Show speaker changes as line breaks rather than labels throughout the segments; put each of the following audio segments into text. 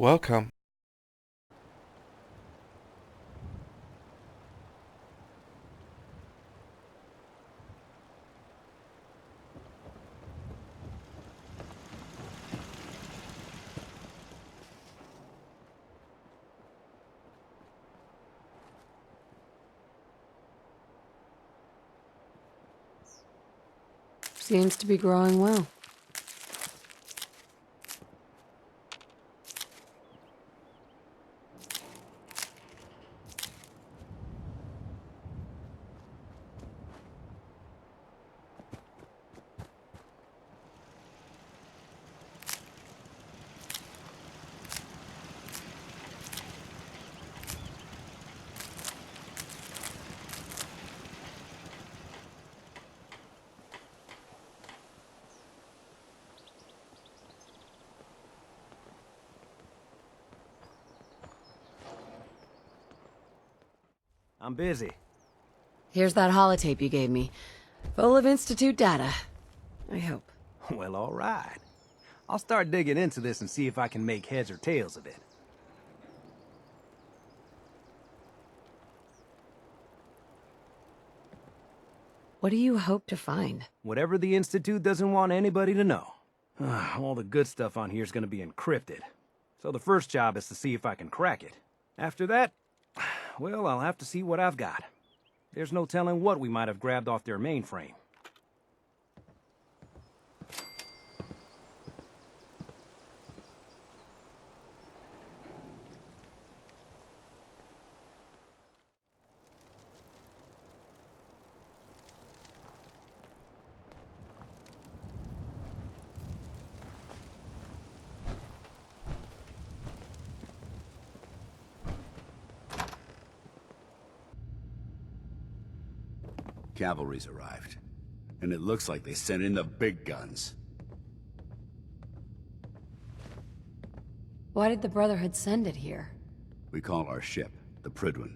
Welcome.
Seems to be growing well.
I'm busy.
Here's that holotape you gave me. Full of Institute data. I hope.
Well, all right. I'll start digging into this and see if I can make heads or tails of it.
What do you hope to find?
Whatever the Institute doesn't want anybody to know. All the good stuff on here is going to be encrypted. So the first job is to see if I can crack it. After that, well, I'll have to see what I've got. There's no telling what we might have grabbed off their mainframe.
Cavalry's arrived. And it looks like they sent in the big guns.
Why did the Brotherhood send it here?
We call our ship the Prydwen.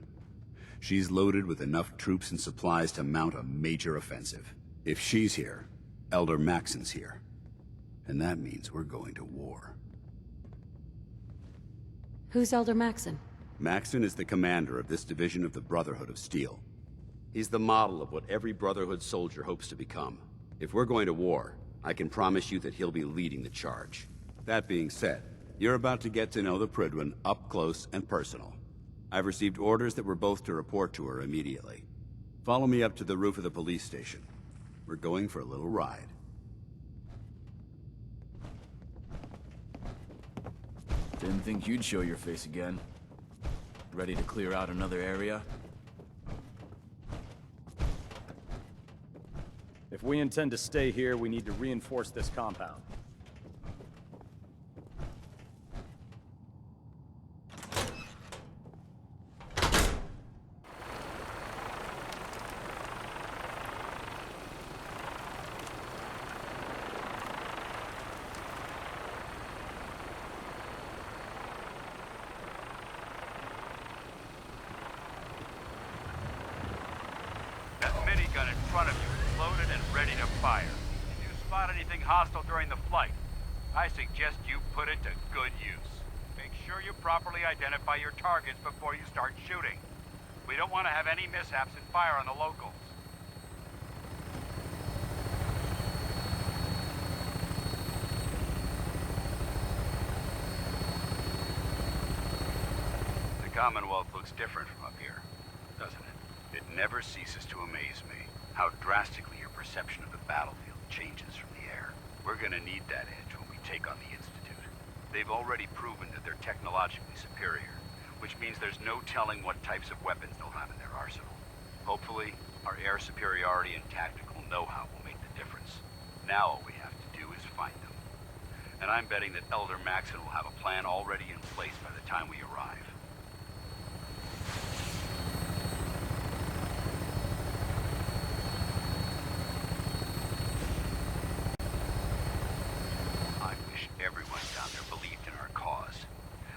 She's loaded with enough troops and supplies to mount a major offensive. If she's here, Elder Maxon's here. And that means we're going to war.
Who's Elder Maxon?
Maxon is the commander of this division of the Brotherhood of Steel. He's the model of what every Brotherhood soldier hopes to become. If we're going to war, I can promise you that he'll be leading the charge. That being said, you're about to get to know the Prydwen up close and personal. I've received orders that we're both to report to her immediately. Follow me up to the roof of the police station. We're going for a little ride.
Didn't think you'd show your face again. Ready to clear out another area?
If we intend to stay here, we need to reinforce this compound.
That minigun in front of you is loaded and ready to fire. If you spot anything hostile during the flight, I suggest you put it to good use. Make sure you properly identify your targets before you start shooting. We don't want to have any mishaps and fire on the locals. The Commonwealth looks different from up here, doesn't it? It never ceases to amaze me how drastically your perception of the battlefield changes from the air. We're gonna need that edge when we take on the Institute. They've already proven that they're technologically superior, which means there's no telling what types of weapons they'll have in their arsenal. Hopefully, our air superiority and tactical know-how will make the difference. Now all we have to do is find them. And I'm betting that Elder Maxon will have a plan already in place by the time we arrive. Everyone down there believed in our cause,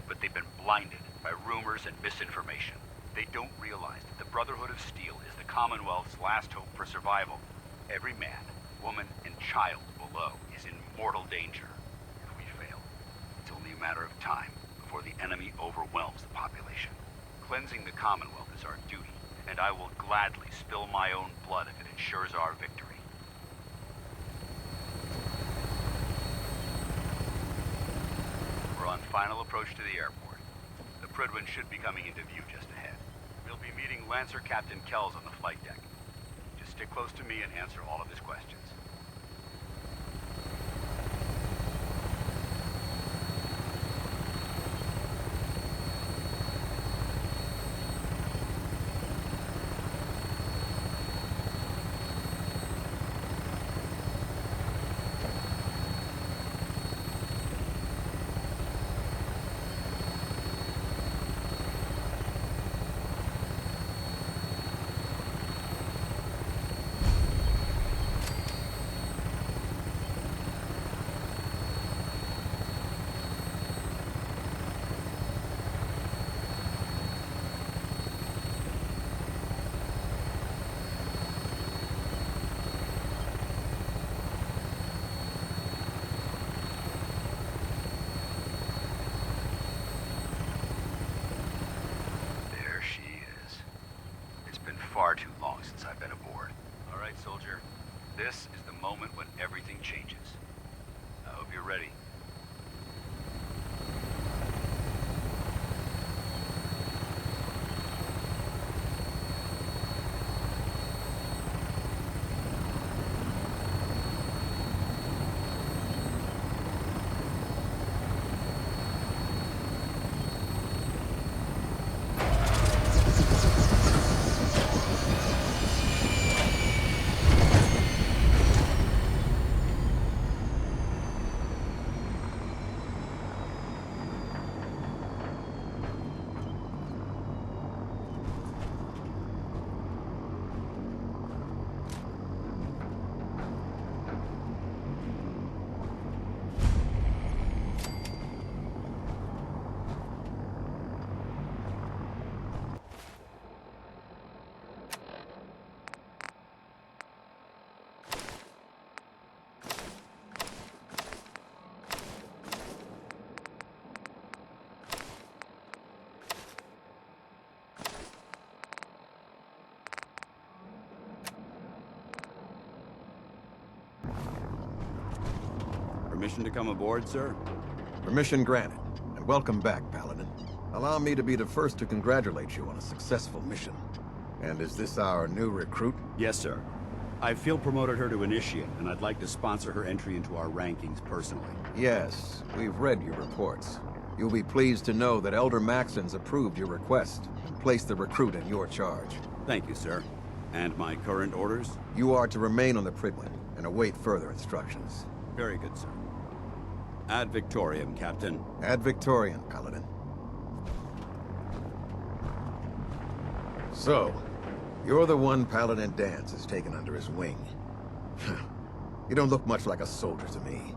but they've been blinded by rumors and misinformation. They don't realize that the Brotherhood of Steel is the Commonwealth's last hope for survival. Every man, woman, and child below is in mortal danger. If we fail, it's only a matter of time before the Cleansing the Commonwealth is our duty, and I will gladly spill my own blood if it ensures our victory. We're on final approach to the airport. The Prydwen should be coming into view just ahead. We'll be meeting Lancer Captain Kells on the flight deck. Just stick close to me and answer all of his questions. Far too long since I've been aboard. All right, soldier. This is the moment when everything changes. I hope you're ready.
Permission to come aboard, sir?
Permission granted, and welcome back, Paladin. Allow me to be the first to congratulate you on a successful mission. And is this our new recruit?
Yes, sir. I feel promoted her to Initiate, and I'd like to sponsor her entry into our rankings personally.
Yes, we've read your reports. You'll be pleased to know that Elder Maxon's approved your request and placed the recruit in your charge.
Thank you, sir. And my current orders?
You are to remain on the Prydwen and await further instructions.
Very good, sir. Ad Victoriam, Captain.
Ad Victoriam, Paladin. So, you're the one Paladin Danse has taken under his wing. You don't look much like a soldier to me.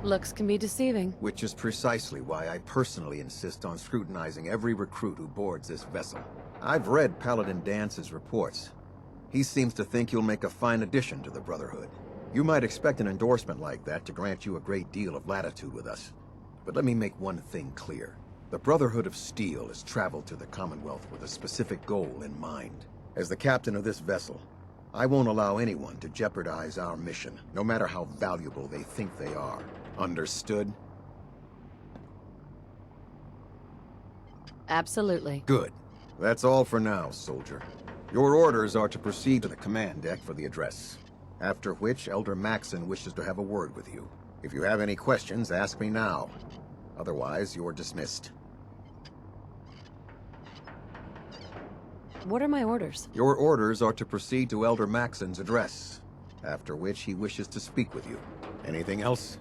Looks can be deceiving.
Which is precisely why I personally insist on scrutinizing every recruit who boards this vessel. I've read Paladin Dance's reports. He seems to think you'll make a fine addition to the Brotherhood. You might expect an endorsement like that to grant you a great deal of latitude with us. But let me make one thing clear. The Brotherhood of Steel has traveled to the Commonwealth with a specific goal in mind. As the captain of this vessel, I won't allow anyone to jeopardize our mission, no matter how valuable they think they are. Understood?
Absolutely.
Good. That's all for now, soldier. Your orders are to proceed to the command deck for the address, after which Elder Maxon wishes to have a word with you. If you have any questions, ask me now. Otherwise, you're dismissed.
What are my orders?
Your orders are to proceed to Elder Maxon's address, after which he wishes to speak with you. Anything else?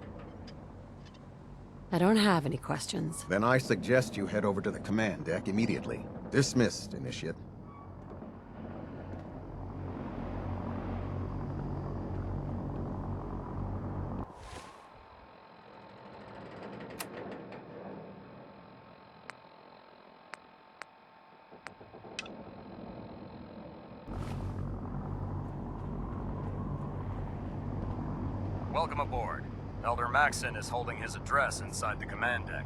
I don't have any questions.
Then I suggest you head over to the command deck immediately. Dismissed, Initiate.
Welcome aboard.
Elder Maxson is holding his address inside the command deck.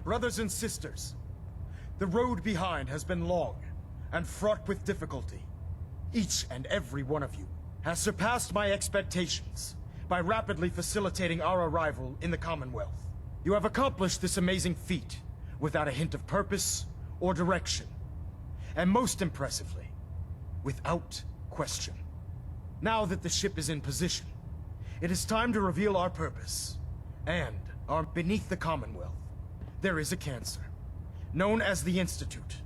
Brothers and sisters, the road behind has been long and fraught with difficulty. Each and every one of you has surpassed my expectations by rapidly facilitating our arrival in the Commonwealth. You have accomplished this amazing feat without a hint of purpose or direction, and most impressively, without question. Now that the ship is in position, it is time to reveal our purpose, and beneath the Commonwealth, there is a cancer, known as the Institute,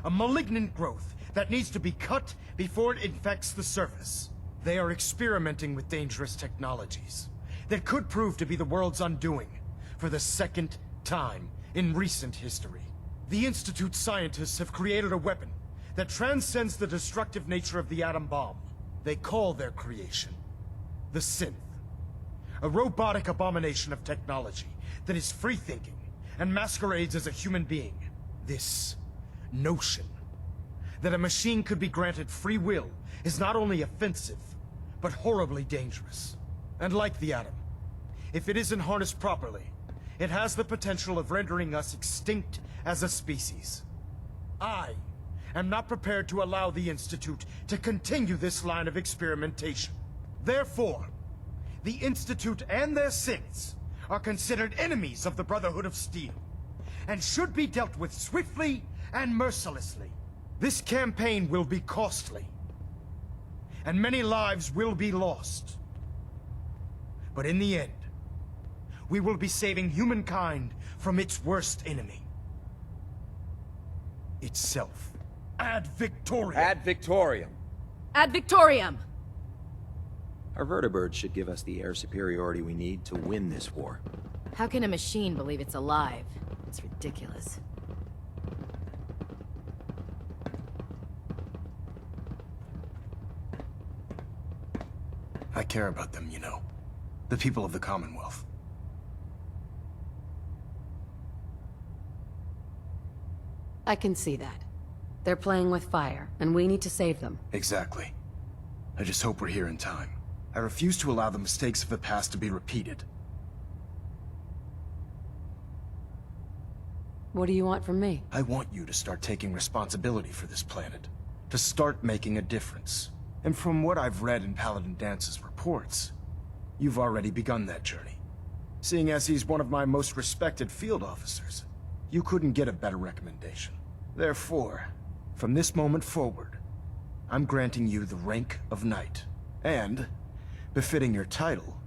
a malignant growth that needs to be cut before it infects the surface. They are experimenting with dangerous technologies that could prove to be the world's undoing for the second time in recent history. The Institute scientists have created a weapon that transcends the destructive nature of the atom bomb. They call their creation the Synth, a robotic abomination of technology that is free-thinking and masquerades as a human being. This notion that a machine could be granted free will is not only offensive, but horribly dangerous. And like the atom, if it isn't harnessed properly, it has the potential of rendering us extinct as a species. I am not prepared to allow the Institute to continue this line of experimentation. Therefore, the Institute and their synths are considered enemies of the Brotherhood of Steel, and should be dealt with swiftly and mercilessly. This campaign will be costly, and many lives will be lost. But in the end, we will be saving humankind from its worst enemy. Itself. Ad Victoriam!
Ad Victoriam!
Ad Victoriam!
Our vertibirds should give us the air superiority we need to win this war.
How can a machine believe it's alive? It's ridiculous.
I care about them, you know. The people of the Commonwealth.
I can see that. They're playing with fire, and we need to save them.
Exactly. I just hope we're here in time. I refuse to allow the mistakes of the past to be repeated.
What do you want from me?
I want you to start taking responsibility for this planet. To start making a difference. And from what I've read in Paladin Dance's reports, you've already begun that journey. Seeing as he's one of my most respected field officers, you couldn't get a better recommendation. Therefore, from this moment forward, I'm granting you the rank of Knight. And, befitting your title,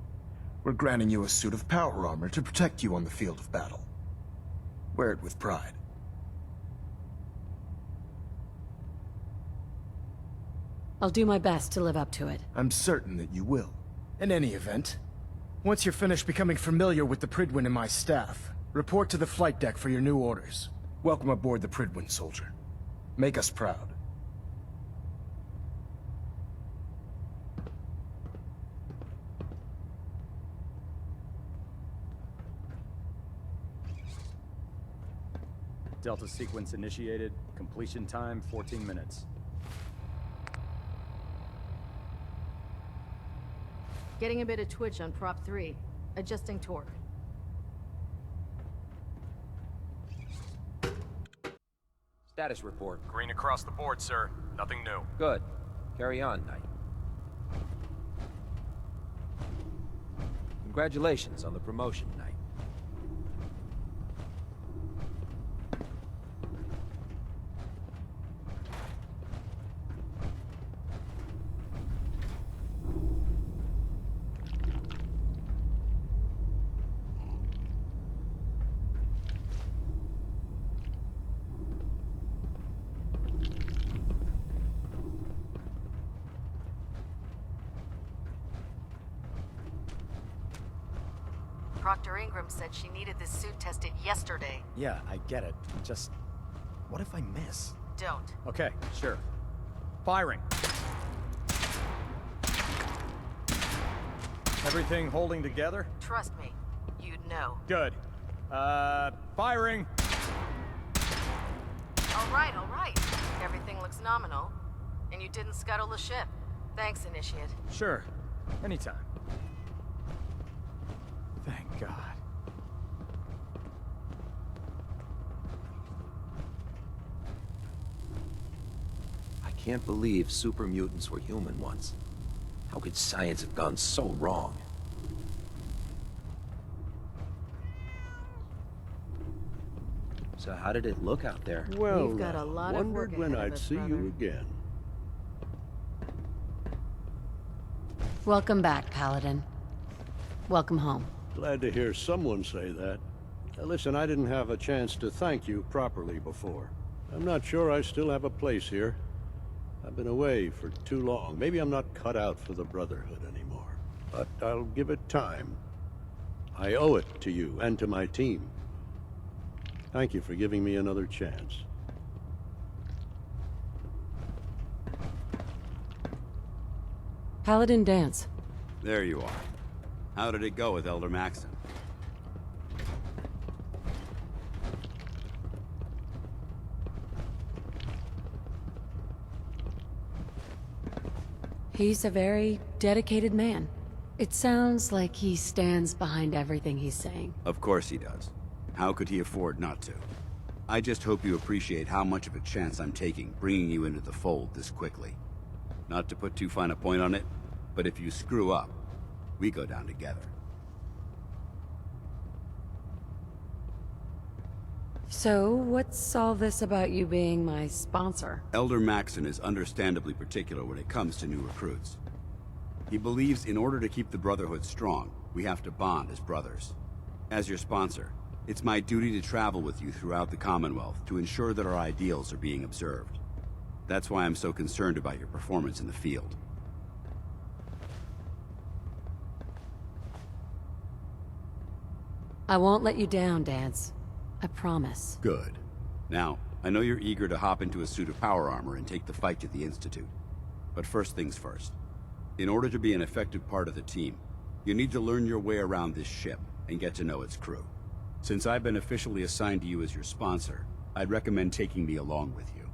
we're granting you a suit of power armor to protect you on the field of battle. Wear it with pride.
I'll do my best to live up to it.
I'm certain that you will. In any event, once you're finished becoming familiar with the Prydwen and my staff, report to the flight deck for your new orders. Welcome aboard the Prydwen, soldier. Make us proud.
Delta sequence initiated. Completion time 14 minutes.
Getting a bit of twitch on prop 3. Adjusting torque.
Status report.
Green across the board, sir. Nothing new.
Good. Carry on, Knight. Congratulations on the promotion, Knight.
Dr. Ingram said she needed this suit tested yesterday.
Yeah, I get it. Just, what if I miss?
Don't.
Okay, sure. Firing. Everything holding together?
Trust me, you'd know.
Good. Firing.
all right. Everything looks nominal. And you didn't scuttle the ship. Thanks, Initiate.
Sure. Anytime. Thank God.
I can't believe super mutants were human once. How could science have gone so wrong? So how did it look out there?
Well,
We've got a lot of work
wondered when
ahead of
I'd
us,
see
brother.
you again.
Welcome back, Paladin. Welcome home.
Glad to hear someone say that. Listen, I didn't have a chance to thank you properly before. I'm not sure I still have a place here. I've been away for too long. Maybe I'm not cut out for the Brotherhood anymore. But I'll give it time. I owe it to you and to my team. Thank you for giving me another chance.
Paladin Dance.
There you are. How did it go with Elder Maxon?
He's a very dedicated man. It sounds like he stands behind everything he's saying.
Of course he does. How could he afford not to? I just hope you appreciate how much of a chance I'm taking bringing you into the fold this quickly. Not to put too fine a point on it, but if you screw up, we go down together.
So, what's all this about you being my sponsor?
Elder Maxon is understandably particular when it comes to new recruits. He believes in order to keep the Brotherhood strong, we have to bond as brothers. As your sponsor, it's my duty to travel with you throughout the Commonwealth to ensure that our ideals are being observed. That's why I'm so concerned about your performance in the field.
I won't let you down, Dance. I promise.
Good. Now, I know you're eager to hop into a suit of power armor and take the fight to the Institute. But first things first. In order to be an effective part of the team, you need to learn your way around this ship and get to know its crew. Since I've been officially assigned to you as your sponsor, I'd recommend taking me along with you.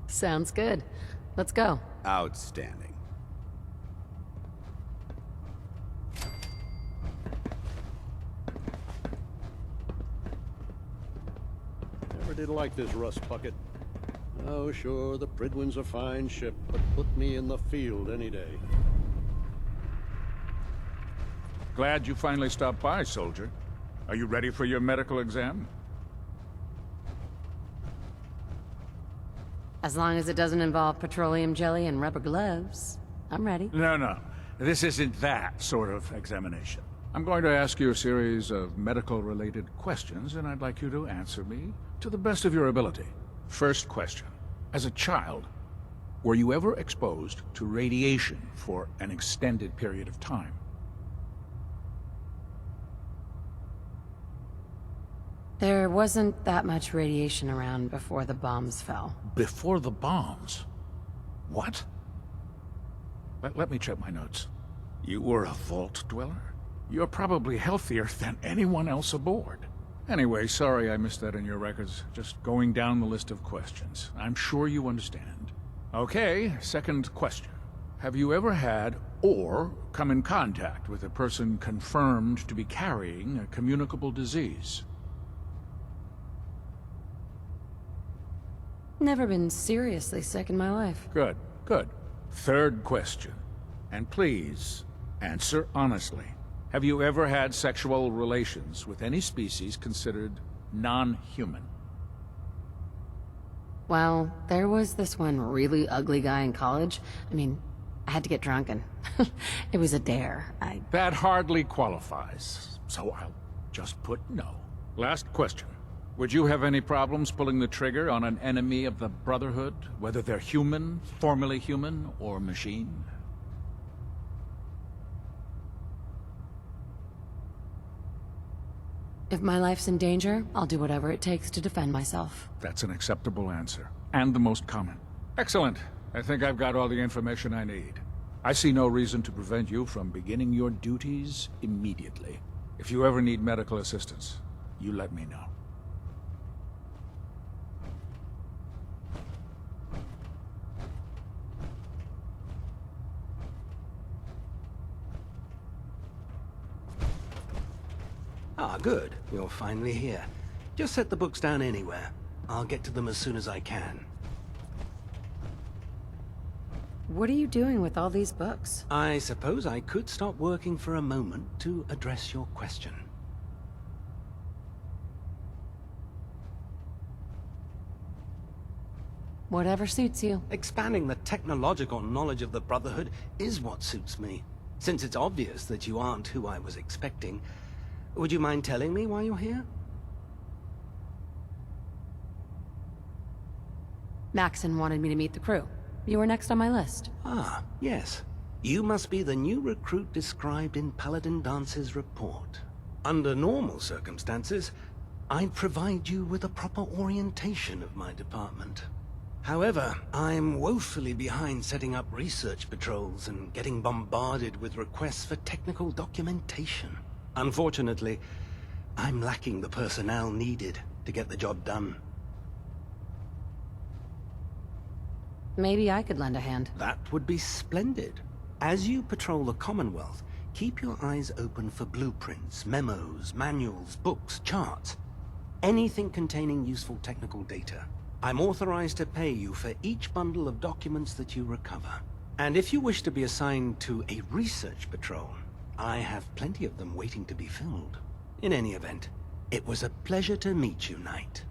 Sounds good. Let's go.
Outstanding.
Never did like this rust bucket. Oh, sure, the Prydwen's a fine ship, but put me in the field any day.
Glad you finally stopped by, soldier. Are you ready for your medical exam?
As long as it doesn't involve petroleum jelly and rubber gloves, I'm ready.
No. This isn't that sort of examination. I'm going to ask you a series of medical-related questions, and I'd like you to answer me to the best of your ability. First question. As a child, were you ever exposed to radiation for an extended period of time?
There wasn't that much radiation around before the bombs fell.
Before the bombs? What? Let me check my notes. You were a vault dweller? You're probably healthier than anyone else aboard. Anyway, sorry I missed that in your records. Just going down the list of questions. I'm sure you understand. Okay, second question. Have you ever had or come in contact with a person confirmed to be carrying a communicable disease?
Never been seriously sick in my life.
Good. Third question. And please, answer honestly. Have you ever had sexual relations with any species considered non-human?
Well, there was this one really ugly guy in college. I mean, I had to get drunk and it was a dare.
That hardly qualifies, so I'll just put no. Last question. Would you have any problems pulling the trigger on an enemy of the Brotherhood, whether they're human, formerly human, or machine?
If my life's in danger, I'll do whatever it takes to defend myself.
That's an acceptable answer, and the most common. Excellent. I think I've got all the information I need. I see no reason to prevent you from beginning your duties immediately. If you ever need medical assistance, You let me know.
Ah, good. You're finally here. Just set the books down anywhere. I'll get to them as soon as I can.
What are you doing with all these books?
I suppose I could stop working for a moment to address your question.
Whatever suits you.
Expanding the technological knowledge of the Brotherhood is what suits me. Since it's obvious that you aren't who I was expecting, would you mind telling me why you're here?
Maxon wanted me to meet the crew. You were next on my list.
Ah, yes. You must be the new recruit described in Paladin Dance's report. Under normal circumstances, I'd provide you with a proper orientation of my department. However, I'm woefully behind setting up research patrols and getting bombarded with requests for technical documentation. Unfortunately, I'm lacking the personnel needed to get the job done.
Maybe I could lend a hand.
That would be splendid. As you patrol the Commonwealth, keep your eyes open for blueprints, memos, manuals, books, charts. Anything containing useful technical data. I'm authorized to pay you for each bundle of documents that you recover. And if you wish to be assigned to a research patrol, I have plenty of them waiting to be filled. In any event, it was a pleasure to meet you, Knight.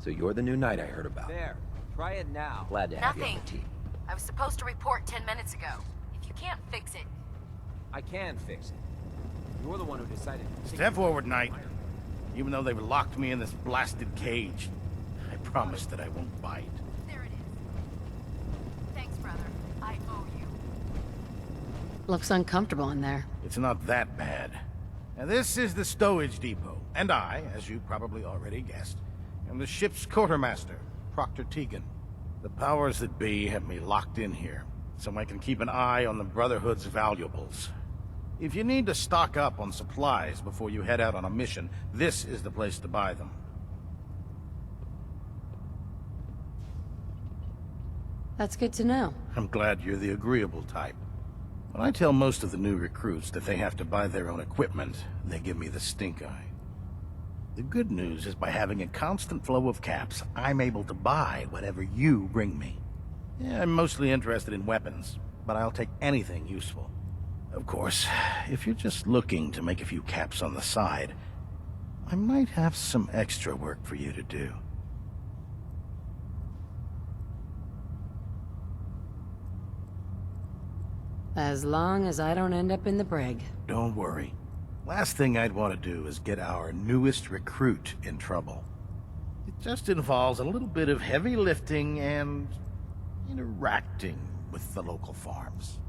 So you're the new knight I heard about.
There. Try it now.
Glad to have you on
Nothing.
the team.
I was supposed to report 10 minutes ago. If you can't fix it...
I can fix it. You're the one who decided to take
Step forward, Knight. Even though they've locked me in this blasted cage, I promise that I won't bite.
There it is. Thanks, brother. I owe you.
Looks uncomfortable in there.
It's not that bad. Now, this is the stowage depot, and I, as you probably already guessed, am the ship's quartermaster, Proctor Tegan. The powers that be have me locked in here, so I can keep an eye on the Brotherhood's valuables. If you need to stock up on supplies before you head out on a mission, this is the place to buy them.
That's good to know.
I'm glad you're the agreeable type. When I tell most of the new recruits that they have to buy their own equipment, they give me the stink eye. The good news is by having a constant flow of caps, I'm able to buy whatever you bring me. Yeah, I'm mostly interested in weapons, but I'll take anything useful. Of course, if you're just looking to make a few caps on the side, I might have some extra work for you to do.
As long as I don't end up in the brig.
Don't worry. Last thing I'd want to do is get our newest recruit in trouble. It just involves a little bit of heavy lifting and interacting with the local farms.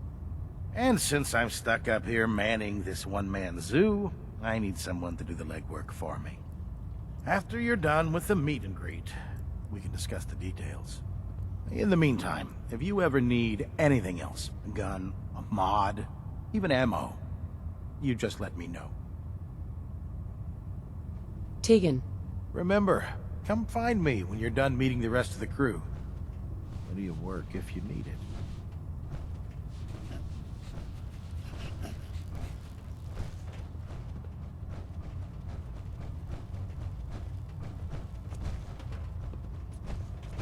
And since I'm stuck up here manning this one-man zoo, I need someone to do the legwork for me. After you're done with the meet and greet, we can discuss the details. In the meantime, if you ever need anything else, a gun, a mod, even ammo, you just let me know.
Tegan.
Remember, come find me when you're done meeting the rest of the crew. Plenty of work if you need it.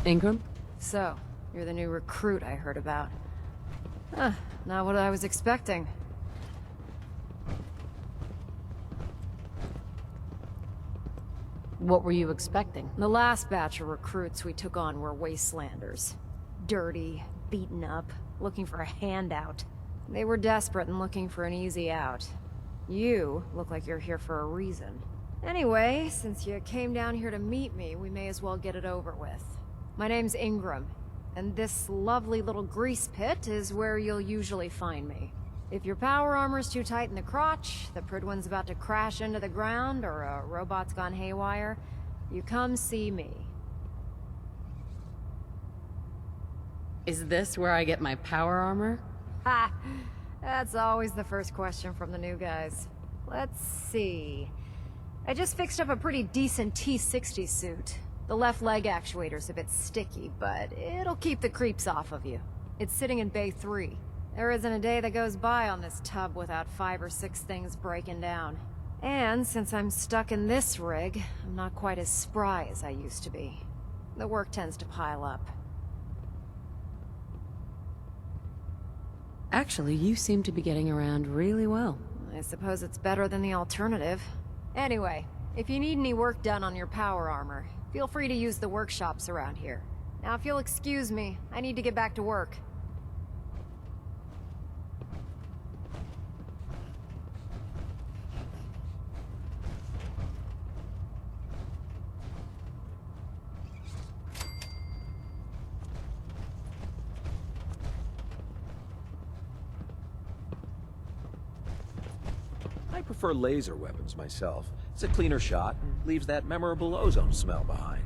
Ingram?
So, you're the new recruit I heard about. Huh, not what I was expecting.
What were you expecting?
The last batch of recruits we took on were wastelanders. Dirty, beaten up, looking for a handout. They were desperate and looking for an easy out. You look like you're here for a reason. Anyway, since you came down here to meet me, we may as well get it over with. My name's Ingram, and this lovely little grease pit is where you'll usually find me. If your power armor's too tight in the crotch, the Prydwen's about to crash into the ground, or a robot's gone haywire, you come see me.
Is this where I get my power armor?
Ha! That's always the first question from the new guys. Let's see. I just fixed up a pretty decent T-60 suit. The left leg actuator's a bit sticky, but it'll keep the creeps off of you. It's sitting in Bay 3. There isn't a day that goes by on this tub without 5 or 6 things breaking down. And since I'm stuck in this rig, I'm not quite as spry as I used to be. The work tends to pile up.
Actually, you seem to be getting around really well.
I suppose it's better than the alternative. Anyway, if you need any work done on your power armor, feel free to use the workshops around here. Now if you'll excuse me, I need to get back to work.
I prefer laser weapons myself. It's a cleaner shot and leaves that memorable ozone smell behind.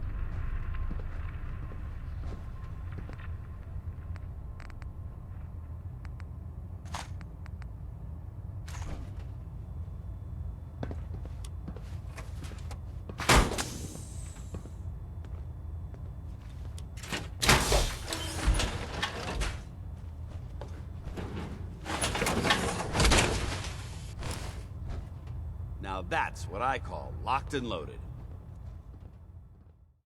Now that's what I call locked and loaded.